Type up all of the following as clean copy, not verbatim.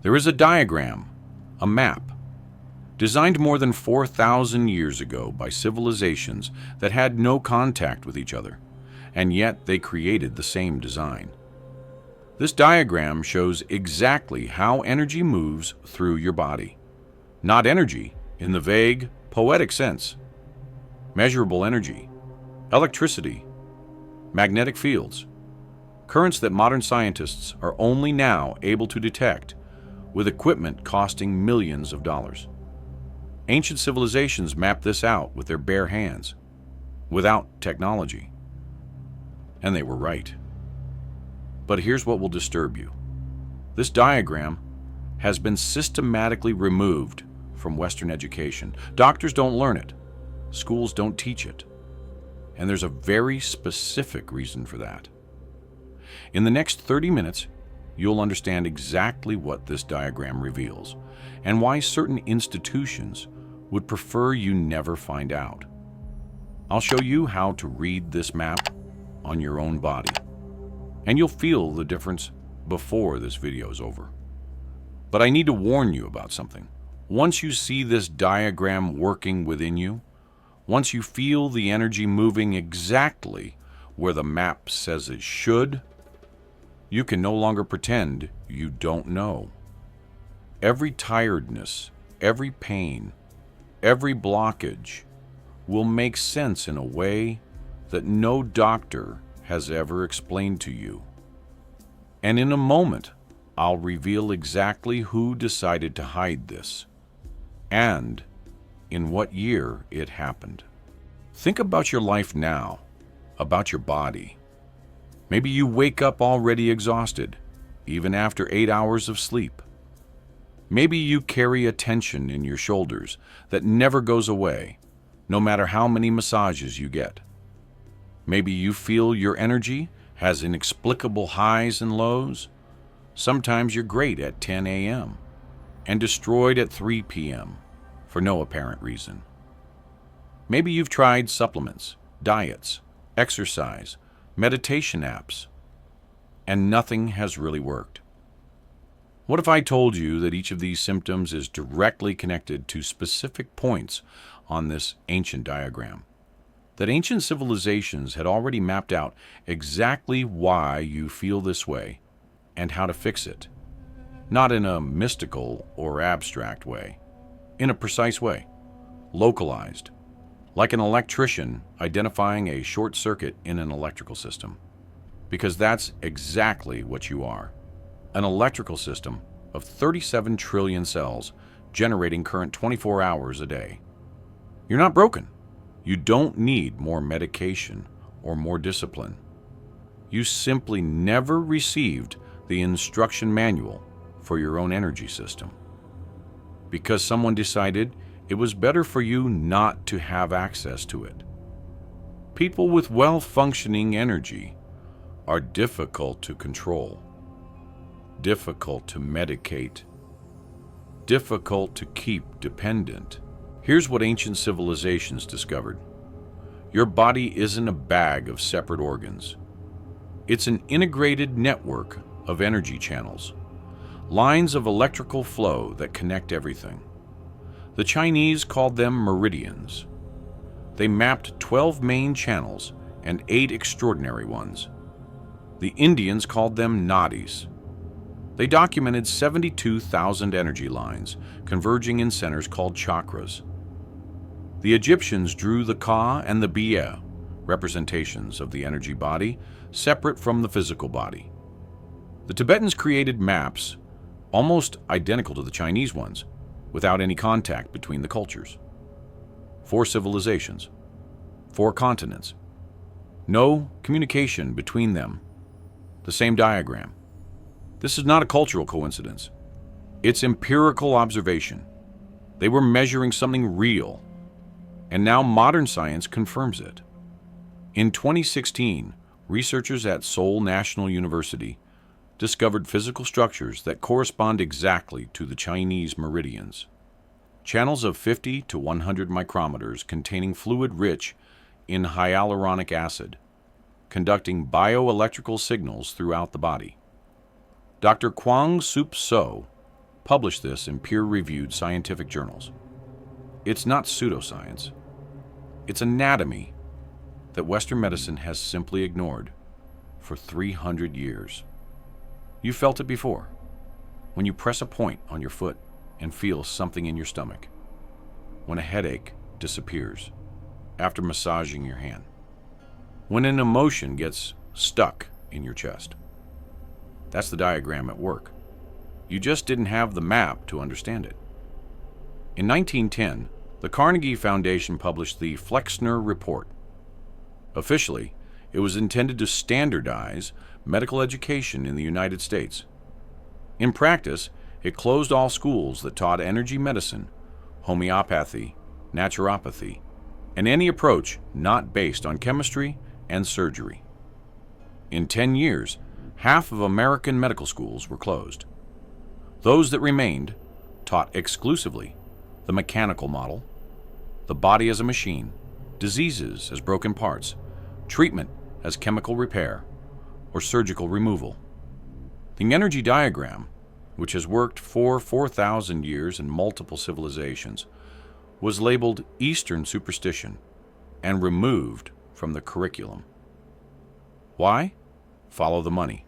There is a diagram, a map, designed more than 4,000 years ago by civilizations that had no contact with each other, and yet they created the same design. This diagram shows exactly how energy moves through your body. Not energy in the vague, poetic sense. Measurable energy, electricity, magnetic fields, currents that modern scientists are only now able to detect with equipment costing millions of dollars. Ancient civilizations mapped this out with their bare hands, without technology. And they were right. But here's what will disturb you. This diagram has been systematically removed from Western education. Doctors don't learn it. Schools don't teach it. And there's a very specific reason for that. In the next 30 minutes, you'll understand exactly what this diagram reveals and why certain institutions would prefer you never find out. I'll show you how to read this map on your own body, and you'll feel the difference before this video is over. But I need to warn you about something. Once you see this diagram working within you, once you feel the energy moving exactly where the map says it should, you can no longer pretend you don't know. Every tiredness, every pain, every blockage will make sense in a way that no doctor has ever explained to you. And in a moment, I'll reveal exactly who decided to hide this and in what year it happened. Think about your life now, about your body. Maybe you wake up already exhausted, even after 8 hours of sleep. Maybe you carry a tension in your shoulders that never goes away, no matter how many massages you get. Maybe you feel your energy has inexplicable highs and lows. Sometimes you're great at 10 a.m. and destroyed at 3 p.m. for no apparent reason. Maybe you've tried supplements, diets, exercise, meditation apps, and nothing has really worked. What if I told you that each of these symptoms is directly connected to specific points on this ancient diagram? That ancient civilizations had already mapped out exactly why you feel this way and how to fix it, not in a mystical or abstract way, in a precise way, localized, like an electrician identifying a short circuit in an electrical system. Because that's exactly what you are. An electrical system of 37 trillion cells generating current 24 hours a day. You're not broken. You don't need more medication or more discipline. You simply never received the instruction manual for your own energy system. Because someone decided it was better for you not to have access to it. People with well-functioning energy are difficult to control, difficult to medicate, difficult to keep dependent. Here's what ancient civilizations discovered. Your body isn't a bag of separate organs. It's an integrated network of energy channels, lines of electrical flow that connect everything. The Chinese called them meridians. They mapped 12 main channels and 8 extraordinary ones. The Indians called them nadis. They documented 72,000 energy lines converging in centers called chakras. The Egyptians drew the Ka and the Bia, representations of the energy body, separate from the physical body. The Tibetans created maps almost identical to the Chinese ones, without any contact between the cultures. 4 civilizations, 4 continents, no communication between them. The same diagram. This is not a cultural coincidence. It's empirical observation. They were measuring something real, and now modern science confirms it. In 2016, researchers at Seoul National University discovered physical structures that correspond exactly to the Chinese meridians. Channels of 50 to 100 micrometers containing fluid rich in hyaluronic acid, conducting bioelectrical signals throughout the body. Dr. Kwang Sup So published this in peer-reviewed scientific journals. It's not pseudoscience. It's anatomy that Western medicine has simply ignored for 300 years. You felt it before, when you press a point on your foot and feel something in your stomach, when a headache disappears after massaging your hand, when an emotion gets stuck in your chest. That's the diagram at work. You just didn't have the map to understand it. In 1910, the Carnegie Foundation published the Flexner Report. Officially, it was intended to standardize medical education in the United States. In practice, it closed all schools that taught energy medicine, homeopathy, naturopathy, and any approach not based on chemistry and surgery. In 10 years, half of American medical schools were closed. Those that remained taught exclusively the mechanical model, the body as a machine, diseases as broken parts, treatment as chemical repair, or surgical removal. The energy diagram, which has worked for 4,000 years in multiple civilizations, was labeled Eastern superstition and removed from the curriculum. Why? Follow the money.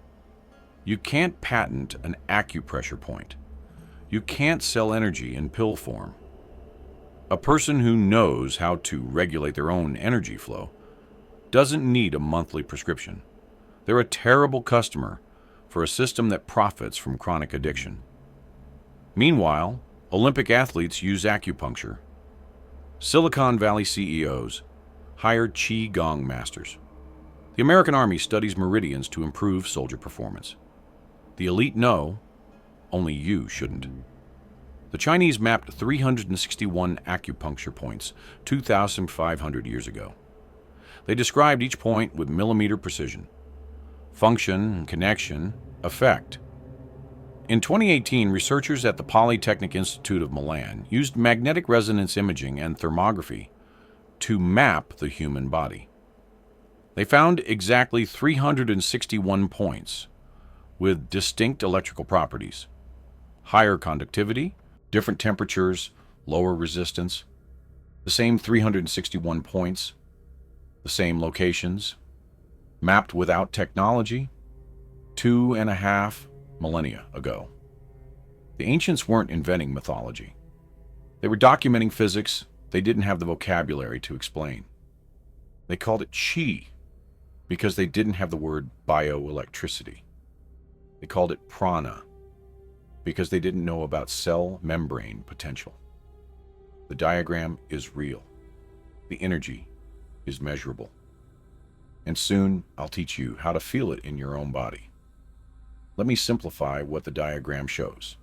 You can't patent an acupressure point. You can't sell energy in pill form. A person who knows how to regulate their own energy flow doesn't need a monthly prescription. They're a terrible customer for a system that profits from chronic addiction. Meanwhile, Olympic athletes use acupuncture. Silicon Valley CEOs hire Qigong masters. The American Army studies meridians to improve soldier performance. The elite know, only you shouldn't. The Chinese mapped 361 acupuncture points 2,500 years ago. They described each point with millimeter precision. Function, connection, effect. In 2018, researchers at the Polytechnic Institute of Milan used magnetic resonance imaging and thermography to map the human body. They found exactly 361 points with distinct electrical properties: higher conductivity, different temperatures, lower resistance, the same 361 points, the same locations, mapped without technology 2.5 millennia ago. The ancients weren't inventing mythology. They were documenting physics they didn't have the vocabulary to explain. They called it chi because they didn't have the word bioelectricity. They called it prana because they didn't know about cell membrane potential. The diagram is real. The energy is measurable. And soon I'll teach you how to feel it in your own body. Let me simplify what the diagram shows.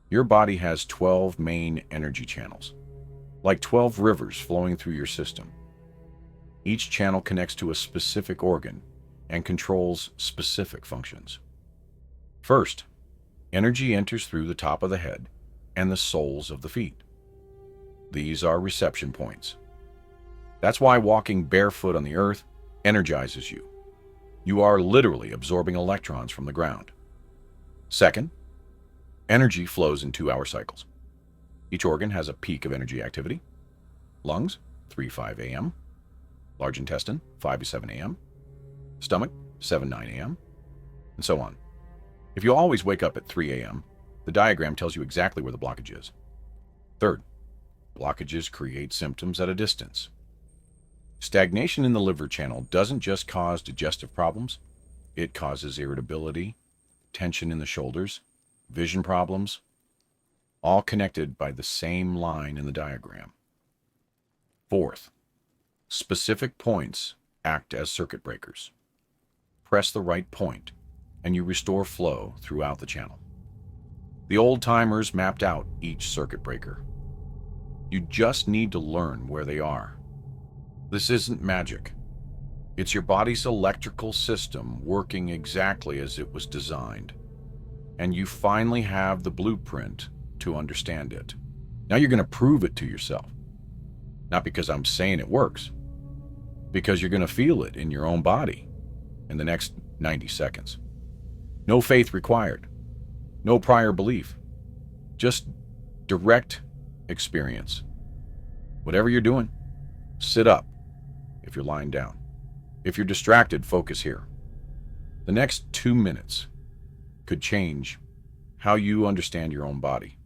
Your body has 12 main energy channels, like 12 rivers flowing through your system. Each channel connects to a specific organ and controls specific functions. First, energy enters through the top of the head and the soles of the feet. These are reception points. That's why walking barefoot on the earth energizes you. You are literally absorbing electrons from the ground. Second, energy flows in 2-hour cycles. Each organ has a peak of energy activity. Lungs, 3-5 a.m. Large intestine, 5-7 a.m. Stomach, 7-9 a.m. And so on. If you always wake up at 3 a.m., the diagram tells you exactly where the blockage is. Third, blockages create symptoms at a distance. Stagnation in the liver channel doesn't just cause digestive problems, it causes irritability, tension in the shoulders, vision problems, all connected by the same line in the diagram. Fourth, specific points act as circuit breakers. Press the right point, and you restore flow throughout the channel. The old-timers mapped out each circuit breaker. You just need to learn where they are. This isn't magic. It's your body's electrical system working exactly as it was designed. And you finally have the blueprint to understand it. Now you're going to prove it to yourself. Not because I'm saying it works, because you're going to feel it in your own body in the next 90 seconds. No faith required. No prior belief. Just direct experience. Whatever you're doing, sit up if you're lying down. If you're distracted, focus here. The next 2 minutes could change how you understand your own body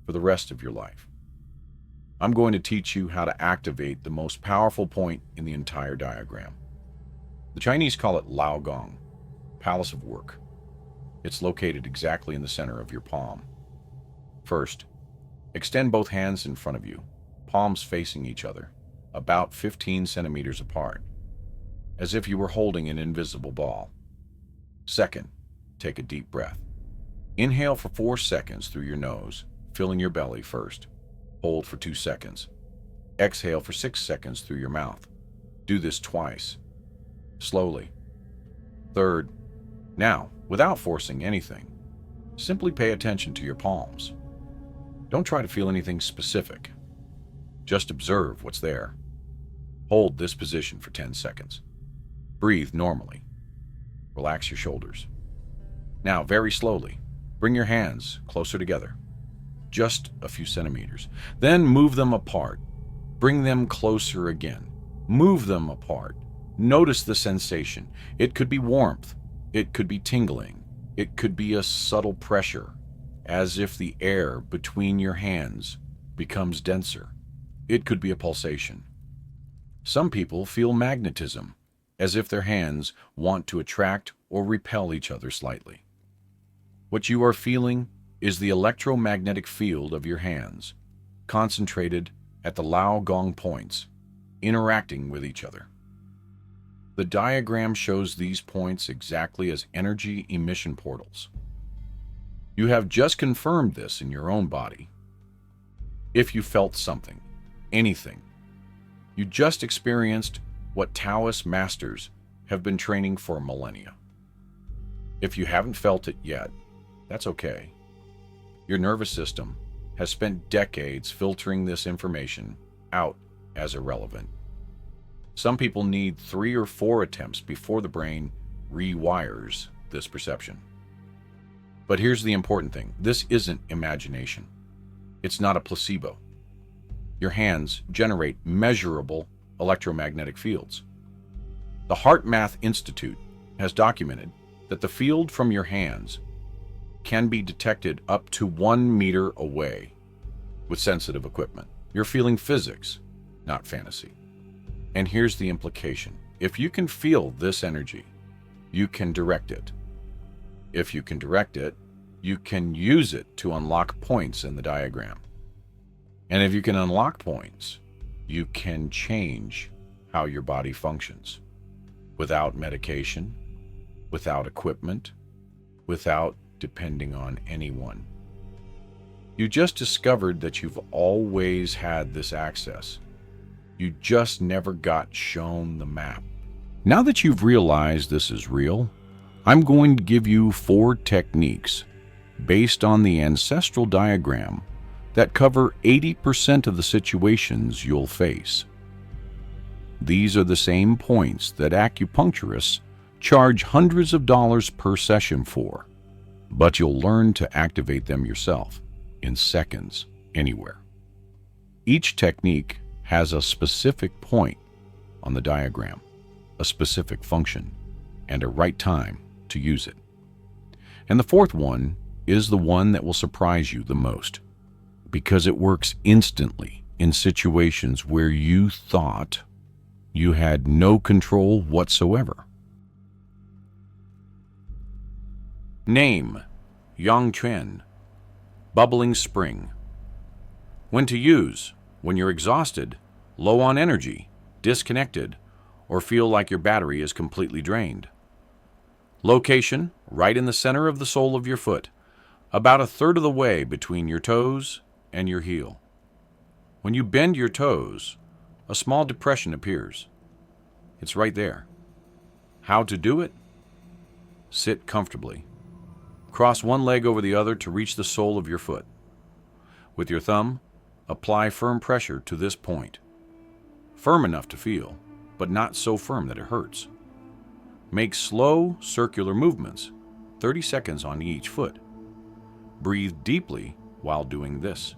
for the rest of your life. I'm going to teach you how to activate the most powerful point in the entire diagram. The Chinese call it Lao Gong, Palace of Work. It's located exactly in the center of your palm. First, extend both hands in front of you, palms facing each other, about 15 centimeters apart, as if you were holding an invisible ball. Second, take a deep breath. Inhale for 4 seconds through your nose, filling your belly first. Hold for 2 seconds. Exhale for 6 seconds through your mouth. Do this twice, slowly. Third, now, without forcing anything, simply pay attention to your palms. Don't try to feel anything specific. Just observe what's there. Hold this position for 10 seconds. Breathe normally. Relax your shoulders. Now, very slowly, bring your hands closer together, just a few centimeters. Then move them apart. Bring them closer again. Move them apart. Notice the sensation. It could be warmth. It could be tingling. It could be a subtle pressure, as if the air between your hands becomes denser. It could be a pulsation. Some people feel magnetism, as if their hands want to attract or repel each other slightly. What you are feeling is the electromagnetic field of your hands, concentrated at the Lao Gong points, interacting with each other. The diagram shows these points exactly as energy emission portals. You have just confirmed this in your own body. If you felt something, anything, you just experienced what Taoist masters have been training for millennia. If you haven't felt it yet, that's okay. Your nervous system has spent decades filtering this information out as irrelevant. Some people need 3 or 4 attempts before the brain rewires this perception. But here's the important thing. This isn't imagination. It's not a placebo. Your hands generate measurable electromagnetic fields. The HeartMath Institute has documented that the field from your hands can be detected up to 1 meter away with sensitive equipment. You're feeling physics, not fantasy. And here's the implication. If you can feel this energy, you can direct it. If you can direct it, you can use it to unlock points in the diagram. And if you can unlock points, you can change how your body functions without medication, without equipment, without depending on anyone. You just discovered that you've always had this access. You just never got shown the map. Now that you've realized this is real, I'm going to give you 4 techniques based on the ancestral diagram that cover 80% of the situations you'll face. These are the same points that acupuncturists charge hundreds of dollars per session for, but you'll learn to activate them yourself in seconds, anywhere. Each technique has a specific point on the diagram, a specific function, and a right time to use it. And the 4th one is the one that will surprise you the most, because it works instantly in situations where you thought you had no control whatsoever. Name: Yangquan, bubbling spring. When to use: when you're exhausted, low on energy, disconnected, or feel like your battery is completely drained. Location: right in the center of the sole of your foot, about 1/3 of the way between your toes and your heel. When you bend your toes, a small depression appears. It's right there. How to do it? Sit comfortably. Cross one leg over the other to reach the sole of your foot. With your thumb, apply firm pressure to this point. Firm enough to feel, but not so firm that it hurts. Make slow circular movements, 30 seconds on each foot. Breathe deeply while doing this.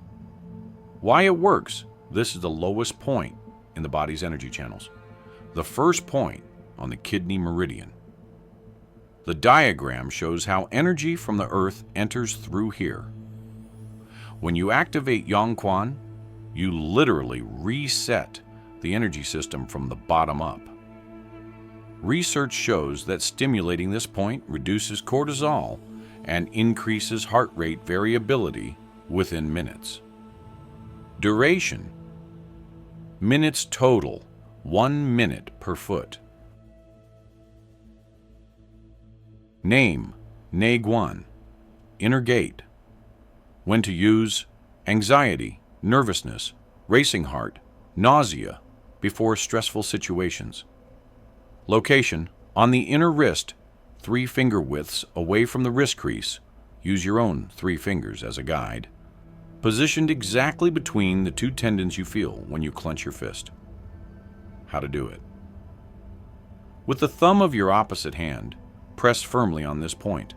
Why it works? This is the lowest point in the body's energy channels, the first point on the kidney meridian. The diagram shows how energy from the earth enters through here. When you activate Yongquan, you literally reset the energy system from the bottom up. Research shows that stimulating this point reduces cortisol and increases heart rate variability within minutes. Duration: minutes total, 1 minute per foot. Name: Neiguan, inner gate. When to use: anxiety, nervousness, racing heart, nausea before stressful situations. Location: on the inner wrist, 3 finger widths away from the wrist crease. Use your own 3 fingers as a guide. Positioned exactly between the 2 tendons you feel when you clench your fist. How to do it: with the thumb of your opposite hand, press firmly on this point.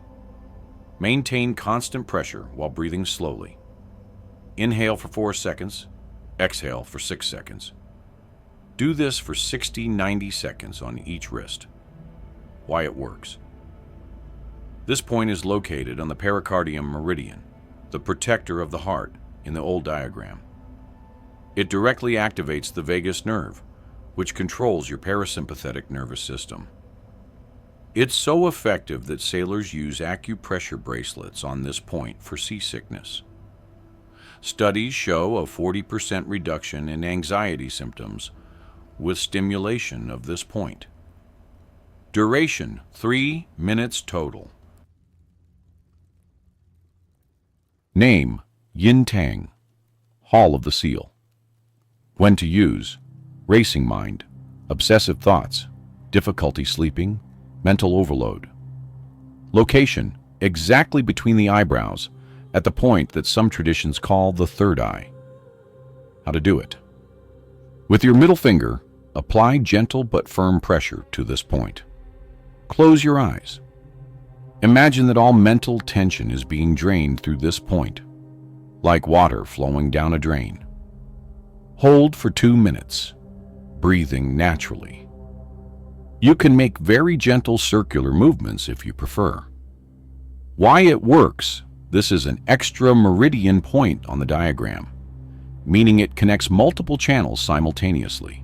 Maintain constant pressure while breathing slowly. Inhale for 4 seconds, exhale for 6 seconds. Do this for 60-90 seconds on each wrist. Why it works: this point is located on the pericardium meridian, the protector of the heart in the old diagram. It directly activates the vagus nerve, which controls your parasympathetic nervous system. It's so effective that sailors use acupressure bracelets on this point for seasickness. Studies show a 40% reduction in anxiety symptoms with stimulation of this point. Duration: 3 minutes total. Name: Yin Tang, Hall of the Seal. When to use: racing mind, obsessive thoughts, difficulty sleeping, mental overload. Location: exactly between the eyebrows, at the point that some traditions call the third eye. How to do it: with your middle finger, apply gentle but firm pressure to this point. Close your eyes. Imagine that all mental tension is being drained through this point, like water flowing down a drain. Hold for 2 minutes, breathing naturally. You can make very gentle circular movements if you prefer. Why it works: this is an extra meridian point on the diagram, meaning it connects multiple channels simultaneously.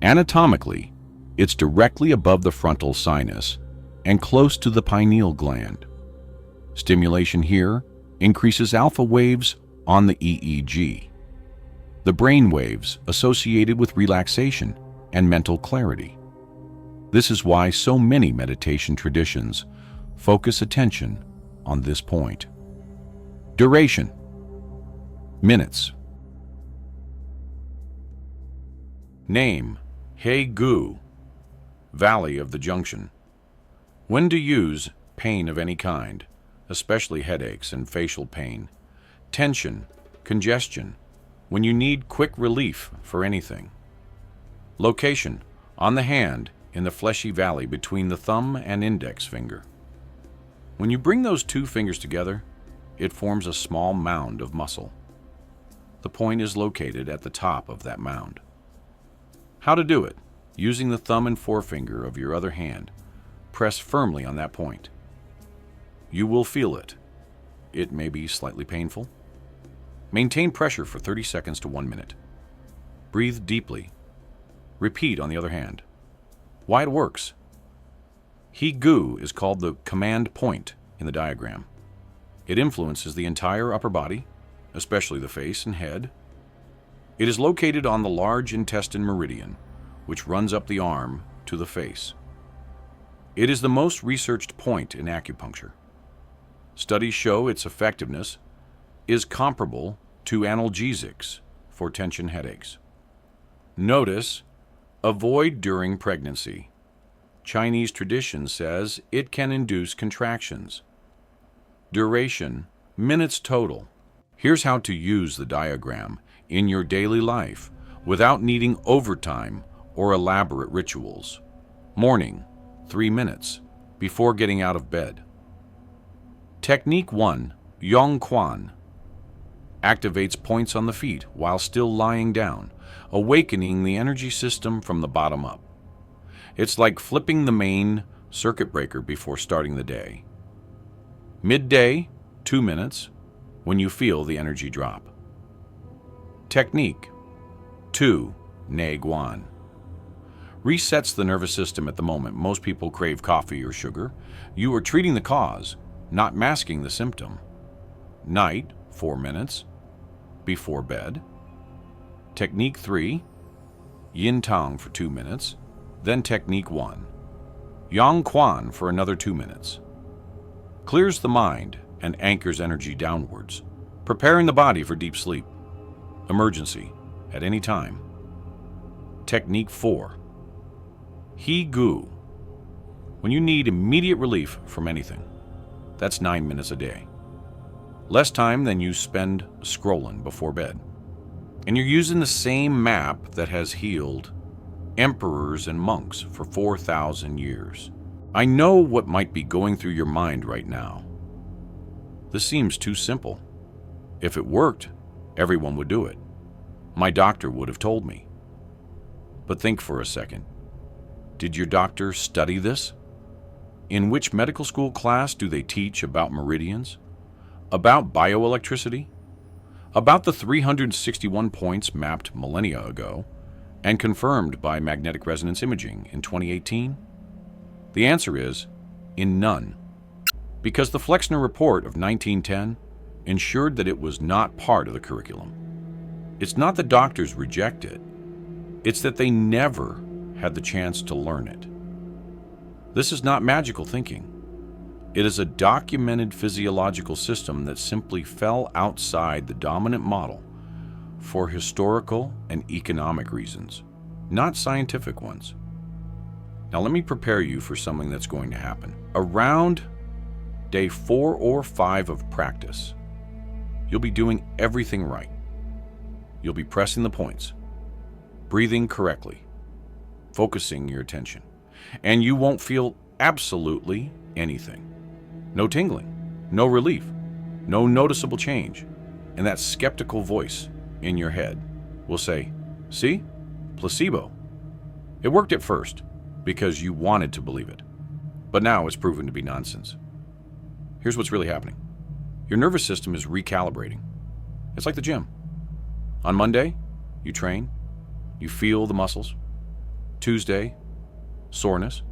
Anatomically, it's directly above the frontal sinus and close to the pineal gland. Stimulation here increases alpha waves on the EEG, the brain waves associated with relaxation and mental clarity. This is why so many meditation traditions focus attention on this point. Duration: minutes. Name: He Gu, Valley of the Junction. When to use: pain of any kind, especially headaches and facial pain, tension, congestion, when you need quick relief for anything. Location: on the hand, in the fleshy valley between the thumb and index finger. When you bring those 2 fingers together, it forms a small mound of muscle. The point is located at the top of that mound. How to do it: using the thumb and forefinger of your other hand, press firmly on that point. You will feel it. It may be slightly painful. Maintain pressure for 30 seconds to 1 minute. Breathe deeply. Repeat on the other hand. Why it works: He Gu is called the command point in the diagram. It influences the entire upper body, especially the face and head. It is located on the large intestine meridian, which runs up the arm to the face. It is the most researched point in acupuncture. Studies show its effectiveness is comparable to analgesics for tension headaches. Notice: avoid during pregnancy. Chinese tradition says it can induce contractions. Duration: minutes total. Here's how to use the diagram in your daily life without needing overtime or elaborate rituals. Morning: 3 minutes before getting out of bed. Technique 1: Yongquan. activates points on the feet while still lying down, awakening the energy system from the bottom up. It's like flipping the main circuit breaker before starting the day. Midday, 2 minutes, when you feel the energy drop. Technique 2. Ne guan. Resets the nervous system at the moment most people crave coffee or sugar. You are treating the cause, not masking the symptom. Night, 4 minutes, before bed. Technique 3. Yin Tang for 2 minutes. Then Technique 1. Yang Quan for another 2 minutes. Clears the mind and anchors energy downwards, preparing the body for deep sleep. Emergency, at any time. Technique 4. He Gu. When you need immediate relief from anything. That's 9 minutes a day. Less time than you spend scrolling before bed. And you're using the same map that has healed emperors and monks for 4,000 years. I know what might be going through your mind right now. This seems too simple. If it worked, everyone would do it. My doctor would have told me. But think for a second. Did your doctor study this? In which medical school class do they teach about meridians? About bioelectricity? About the 361 points mapped millennia ago and confirmed by magnetic resonance imaging in 2018? The answer is, in none. Because the Flexner Report of 1910 ensured that it was not part of the curriculum. It's not that doctors reject it, it's that they never had the chance to learn it. This is not magical thinking. It is a documented physiological system that simply fell outside the dominant model for historical and economic reasons, not scientific ones. Now let me prepare you for something that's going to happen. Around day 4 or 5 of practice, you'll be doing everything right. You'll be pressing the points, breathing correctly, focusing your attention, and you won't feel absolutely anything. No tingling, no relief, no noticeable change. And that skeptical voice in your head will say, "See? Placebo." It worked at first because you wanted to believe it, but now it's proven to be nonsense. Here's what's really happening. Your nervous system is recalibrating. It's like the gym. On Monday, you train, you feel the muscles. Tuesday, soreness.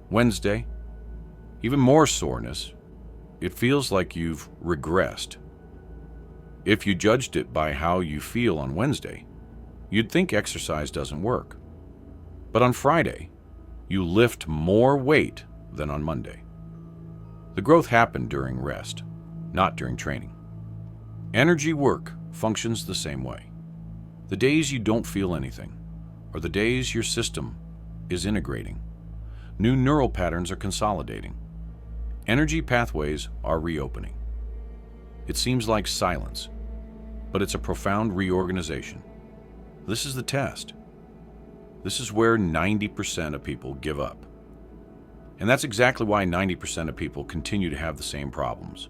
Wednesday, even more soreness. It feels like you've regressed. If you judged it by how you feel on Wednesday, you'd think exercise doesn't work. But on Friday, you lift more weight than on Monday. The growth happened during rest, not during training. Energy work functions the same way. The days you don't feel anything, or the days your system is integrating, new neural patterns are consolidating. Energy pathways are reopening. It seems like silence, but it's a profound reorganization. This is the test. This is where 90% of people give up. And that's exactly why 90% of people continue to have the same problems.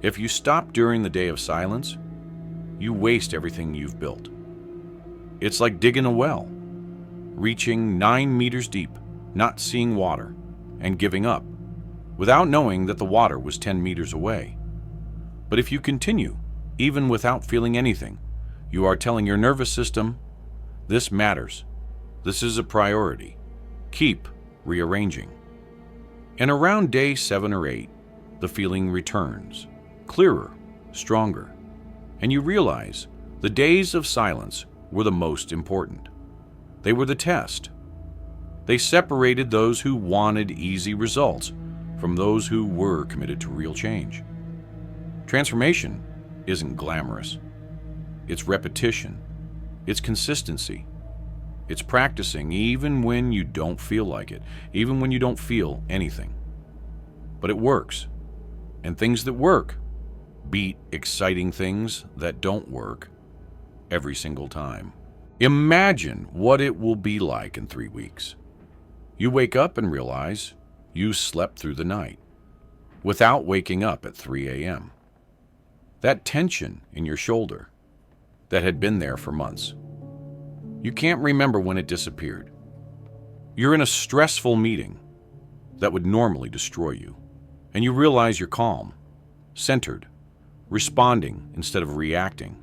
If you stop during the day of silence, you waste everything you've built. It's like digging a well, reaching 9 meters deep, not seeing water, and giving up, without knowing that the water was 10 meters away. But if you continue, even without feeling anything, you are telling your nervous system, this matters. This is a priority. Keep rearranging. And around day 7 or 8, the feeling returns, clearer, stronger, and you realize the days of silence were the most important. They were the test. They separated those who wanted easy results from those who were committed to real change. Transformation isn't glamorous. It's repetition. It's consistency. It's practicing even when you don't feel like it, even when you don't feel anything. But it works. And things that work beat exciting things that don't work every single time. Imagine what it will be like in 3 weeks. You wake up and realize you slept through the night without waking up at 3 a.m. That tension in your shoulder that had been there for months. You can't remember when it disappeared. You're in a stressful meeting that would normally destroy you, and you realize you're calm, centered, responding instead of reacting.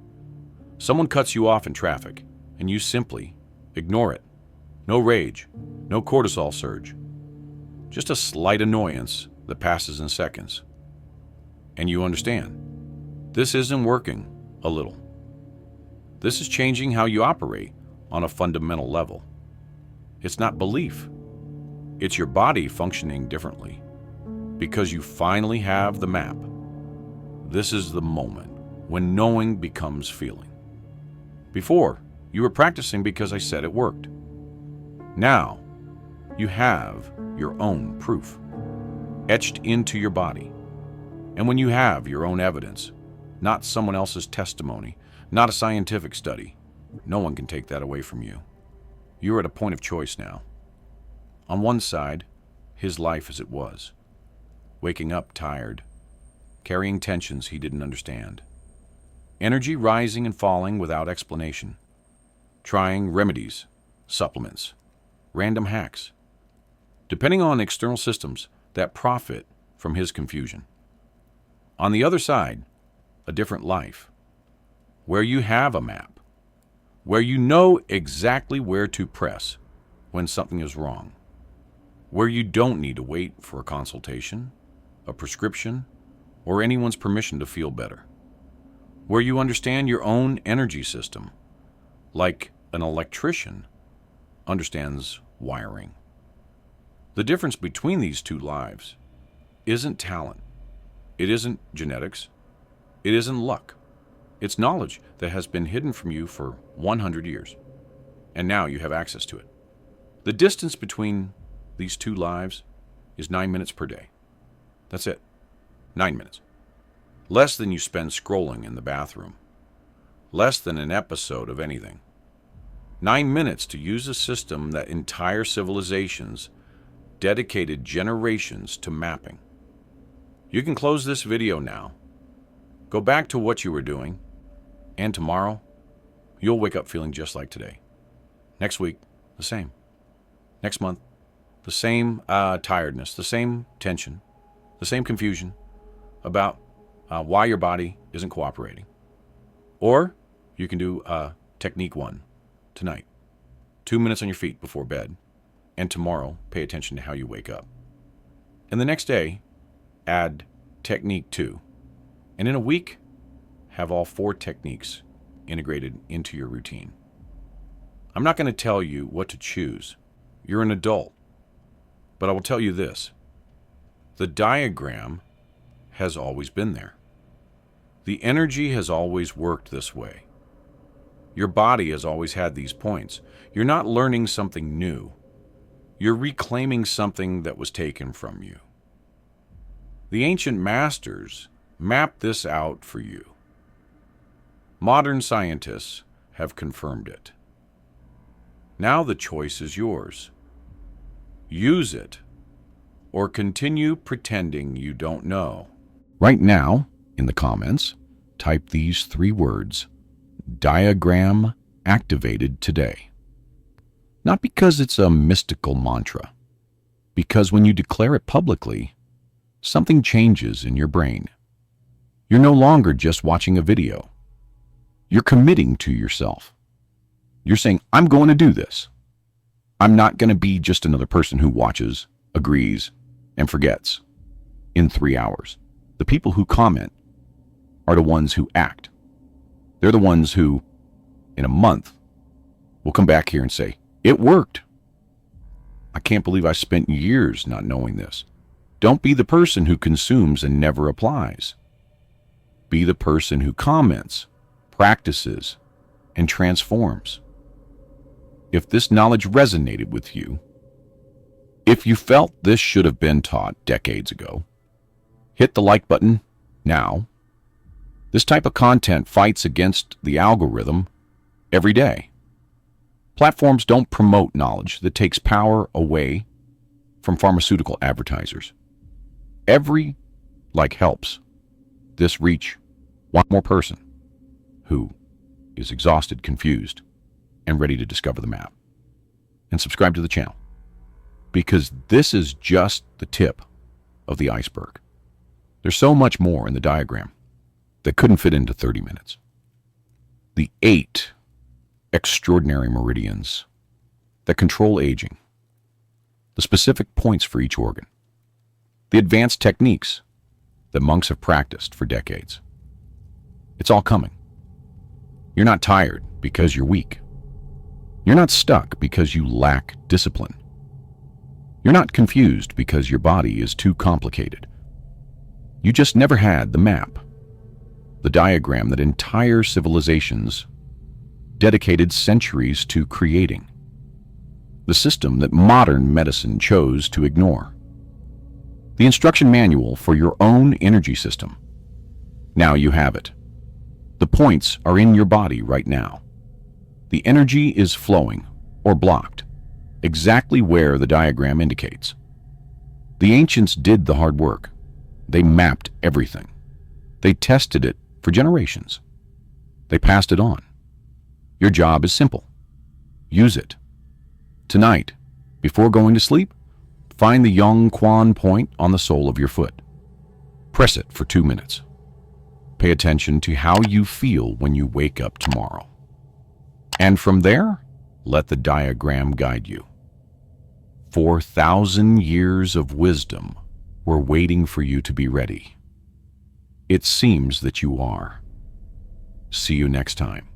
Someone cuts you off in traffic, and you simply ignore it. No rage, no cortisol surge, just a slight annoyance that passes in seconds. And you understand, this isn't working a little. This is changing how you operate on a fundamental level. It's not belief. It's your body functioning differently because you finally have the map. This is the moment when knowing becomes feeling. Before, you were practicing because I said it worked. Now, you have your own proof etched into your body. And when you have your own evidence, not someone else's testimony, not a scientific study, no one can take that away from you. You're at a point of choice now. On one side, his life as it was, waking up tired, carrying tensions he didn't understand, energy rising and falling without explanation, trying remedies, supplements, random hacks, depending on external systems that profit from his confusion. On the other side, a different life, where you have a map, where you know exactly where to press when something is wrong, where you don't need to wait for a consultation, a prescription, or anyone's permission to feel better, where you understand your own energy system, like an electrician understands wiring. The difference between these two lives isn't talent. It isn't genetics. It isn't luck. It's knowledge that has been hidden from you for 100 years, and now you have access to it. The distance between these two lives is 9 minutes per day. That's it. 9 minutes. Less than you spend scrolling in the bathroom. Less than an episode of anything. 9 minutes to use a system that entire civilizations dedicated generations to mapping. You can close this video now. Go back to what you were doing, and tomorrow, you'll wake up feeling just like today. Next week, the same. Next month, the same tiredness, the same tension, the same confusion about why your body isn't cooperating. Or you can do technique 1 tonight. 2 minutes on your feet before bed, and tomorrow, pay attention to how you wake up. And the next day, add technique 2. And in a week, have all 4 techniques integrated into your routine. I'm not going to tell you what to choose. You're an adult. But I will tell you this. The diagram has always been there. The energy has always worked this way. Your body has always had these points. You're not learning something new. You're reclaiming something that was taken from you. The ancient masters mapped this out for you. Modern scientists have confirmed it. Now the choice is yours. Use it, or continue pretending you don't know. Right now, in the comments, type these 3 words, diagram activated today. Not because it's a mystical mantra, because when you declare it publicly, something changes in your brain. You're no longer just watching a video. You're committing to yourself. You're saying, I'm going to do this. I'm not going to be just another person who watches, agrees, and forgets in 3 hours. The people who comment are the ones who act. They're the ones who, in a month, will come back here and say, it worked. I can't believe I spent years not knowing this. Don't be the person who consumes and never applies. Be the person who comments, practices, and transforms. If this knowledge resonated with you, if you felt this should have been taught decades ago, hit the like button now. This type of content fights against the algorithm every day. Platforms don't promote knowledge that takes power away from pharmaceutical advertisers. Every like helps. This reach One more person who is exhausted, confused, and ready to discover the map. And subscribe to the channel, because this is just the tip of the iceberg. There's so much more in the diagram that couldn't fit into 30 minutes. The 8 extraordinary meridians that control aging, the specific points for each organ, the advanced techniques that monks have practiced for decades. It's all coming. You're not tired because you're weak. You're not stuck because you lack discipline. You're not confused because your body is too complicated. You just never had the map, the diagram that entire civilizations dedicated centuries to creating, the system that modern medicine chose to ignore, the instruction manual for your own energy system. Now you have it. The points are in your body right now. The energy is flowing or blocked, exactly where the diagram indicates. The ancients did the hard work. They mapped everything. They tested it for generations. They passed it on. Your job is simple. Use it. Tonight, before going to sleep, find the Yung Quan point on the sole of your foot. Press it for 2 minutes. Pay attention to how you feel when you wake up tomorrow. And from there, let the diagram guide you. 4,000 years of wisdom were waiting for you to be ready. It seems that you are. See you next time.